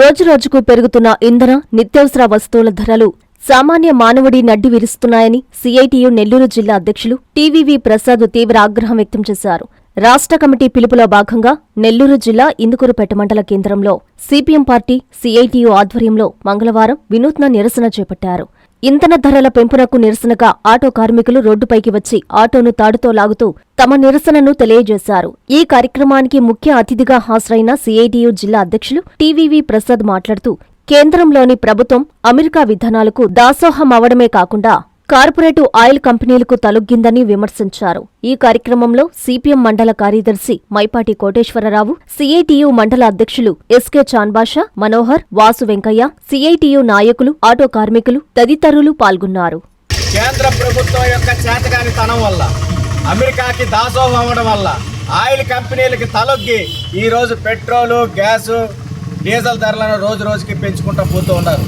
రోజురోజుకు పెరుగుతున్న ఇంధన, నిత్యావసర వస్తువుల ధరలు సామాన్య మానవుడి నడ్డి విరుస్తున్నాయని సిఐటియు నెల్లూరు జిల్లా అధ్యక్షులు టీవీవీ ప్రసాద్ తీవ్ర ఆగ్రహం వ్యక్తం చేశారు. రాష్ట్ర కమిటీ పిలుపులో భాగంగా నెల్లూరు జిల్లా ఇందుకూరుపేట మండల కేంద్రంలో సిపిఎం పార్టీ సిఐటియు ఆధ్వర్యంలో మంగళవారం వినూత్న నిరసన చేపట్టారు. ఇంధన ధరల పెంపునకు నిరసనగా ఆటో కార్మికులు రోడ్డుపైకి వచ్చి ఆటోను తాడుతో లాగుతూ తమ నిరసనను తెలియజేశారు. ఈ కార్యక్రమానికి ముఖ్య అతిథిగా హాజరైన సిఐటియు జిల్లా అధ్యక్షులు టీవీవీ ప్రసాద్ మాట్లాడుతూ కేంద్రంలోని ప్రభుత్వం అమెరికా విధానాలకు దాసోహమవడమే కాకుండా కార్పొరేటు ఆయిల్ కంపెనీలకు తలొగ్గిందని విమర్శించారు. ఈ కార్యక్రమంలో సిపిఎం మండల కార్యదర్శి మైపాటి కోటేశ్వరరావు, సిఐటియు మండల అధ్యక్షులు ఎస్కే చాన్బాషా, మనోహర్, వాసు వెంకయ్య, సిఐటియు నాయకులు, ఆటో కార్మికులు తదితరులు పాల్గొన్నారు. కేంద్ర ప్రభుత్వం యొక్క చేతకానితనం వల్ల, అమెరికాకి దాసోహం అవ్వడం వల్ల ఆయిల్ కంపెనీలకి తలొగ్గి ఈరోజు పెట్రోలు, గ్యాసు, డీజిల్ ధరలను రోజు రోజుకి పెంచుకుంటూ పోతూ ఉన్నారు.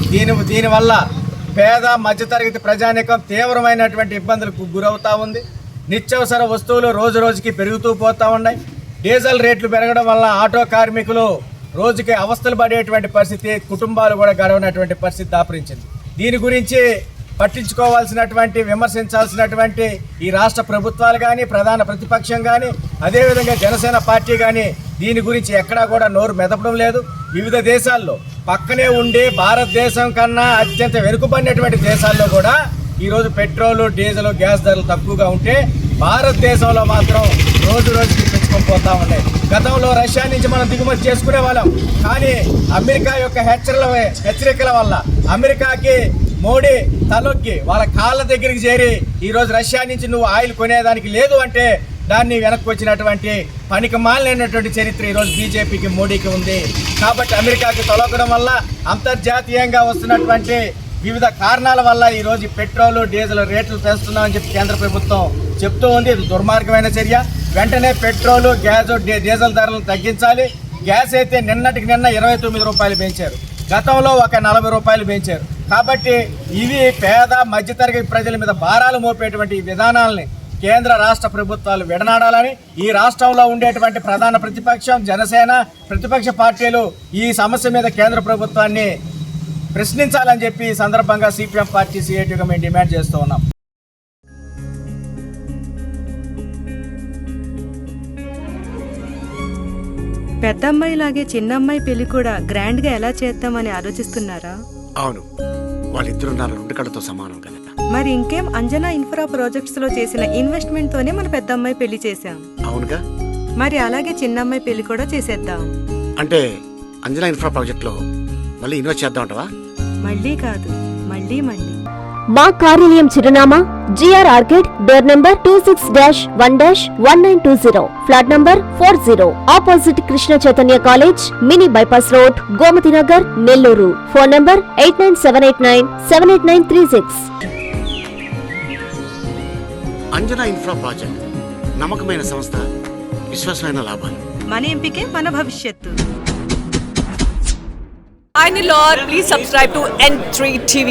దీనివల్ల పేద మధ్యతరగతి ప్రజానీకం తీవ్రమైనటువంటి ఇబ్బందులకు గురవుతూ ఉంది. నిత్యావసర వస్తువులు రోజు రోజుకి పెరుగుతూ పోతూ ఉన్నాయి. డీజిల్ రేట్లు పెరగడం వల్ల ఆటో కార్మికులు రోజుకి అవస్థలు పడేటువంటి పరిస్థితి, కుటుంబాలు కూడా గడవనటువంటి పరిస్థితి దాపురించింది. దీని గురించి పట్టించుకోవాల్సినటువంటి, విమర్శించాల్సినటువంటి ఈ రాష్ట్ర ప్రభుత్వాలు కానీ, ప్రధాన ప్రతిపక్షం కానీ, అదేవిధంగా జనసేన పార్టీ కానీ దీని గురించి ఎక్కడా కూడా నోరు మెదపడం లేదు. వివిధ దేశాల్లో పక్కనే ఉండి భారతదేశం కన్నా అత్యంత వెనుకబడినటువంటి దేశాల్లో కూడా ఈరోజు పెట్రోలు, డీజిల్, గ్యాస్ ధరలు తక్కువగా ఉంటే భారతదేశంలో మాత్రం రోజు రోజుకి పెంచుకొని పోతా ఉన్నాయి. గతంలో రష్యా నుంచి మనం దిగుమతి చేసుకునే వాళ్ళం, కానీ అమెరికా యొక్క హెచ్చరికల వల్ల అమెరికాకి మోడీ తలొక్కి వాళ్ళ కాళ్ళ దగ్గరికి చేరి ఈరోజు రష్యా నుంచి నువ్వు ఆయిల్ కొనేదానికి లేదు అంటే దాన్ని వెనక్కి వచ్చినటువంటి పనికి మాలినటువంటి చరిత్ర ఈరోజు బీజేపీకి, మోడీకి ఉంది. కాబట్టి అమెరికాకి తొలగడం వల్ల, అంతర్జాతీయంగా వస్తున్నటువంటి వివిధ కారణాల వల్ల ఈరోజు పెట్రోలు, డీజిల్ రేట్లు పెంచుతున్నామని చెప్పి కేంద్ర ప్రభుత్వం చెప్తూ ఉంది. ఇది దుర్మార్గమైన చర్య. వెంటనే పెట్రోలు, గ్యాస్, డీజిల్ ధరలను తగ్గించాలి. గ్యాస్ అయితే నిన్నటికి నిన్న 29 రూపాయలు పెంచారు, గతంలో ఒక 40 రూపాయలు పెంచారు. కాబట్టి ఇవి పేద మధ్యతరగతి ప్రజల మీద భారాలు మోపేటువంటి విధానాలని కేంద్ర రాష్ట్ర ప్రభుత్వాలు విడనాడాలని, ఈ రాష్ట్రంలో ఉండేటువంటి ప్రధాన ప్రతిపక్షం జనసేన, ప్రతిపక్ష పార్టీలు ఈ సమస్య మీద కేంద్ర ప్రభుత్వాన్ని ప్రశ్నించాలని చెప్పి ఈ సందర్భంగా సిపిఎం పార్టీ సిఐటిగా మేము డిమాండ్ చేస్తూ ఉన్నాం. పెద్దమ్మాయిలాగే చిన్నమ్మాయి పెళ్లి కూడా గ్రాండ్ గా ఎలా చేద్దామని ఆలోచిస్తున్నారా? అవును, వాళ్ళిద్దరు నా 2 కళ్ళతో సమానం కదా. మరి ఇంకేం, అంజనా ఇన్ఫ్రా ప్రాజెక్ట్స్ లో చేసిన ఇన్వెస్ట్మెంట్ తోనే మన పెద్దమ్మాయి పెళ్లి చేశాం. అవునుగా, మరి అలాగే చిన్నమ్మాయి పెళ్లి కూడా చేసేద్దాం. అంటే అంజనా ఇన్ఫ్రా ప్రాజెక్ట్ లో మళ్ళీ ఇన్వెస్ట్ చేద్దాం అంటవా? మళ్ళీ కాదు, మళ్ళీ మళ్ళీ. మా కార్యాలయం చిరునామా GR arcade, door number 26-1-1920, flat number 40, opposite Krishna Chaitanya college, mini bypass road, Gomathi Nagar, Nellore. Phone number 8978978936. Anjana infra project నమ్మకమైన సంస్థ, విశ్వాసమైన లాభాలు. మన ఎంపికే మన భవిష్యత్తు. Hi Nilor, please subscribe to N3 TV.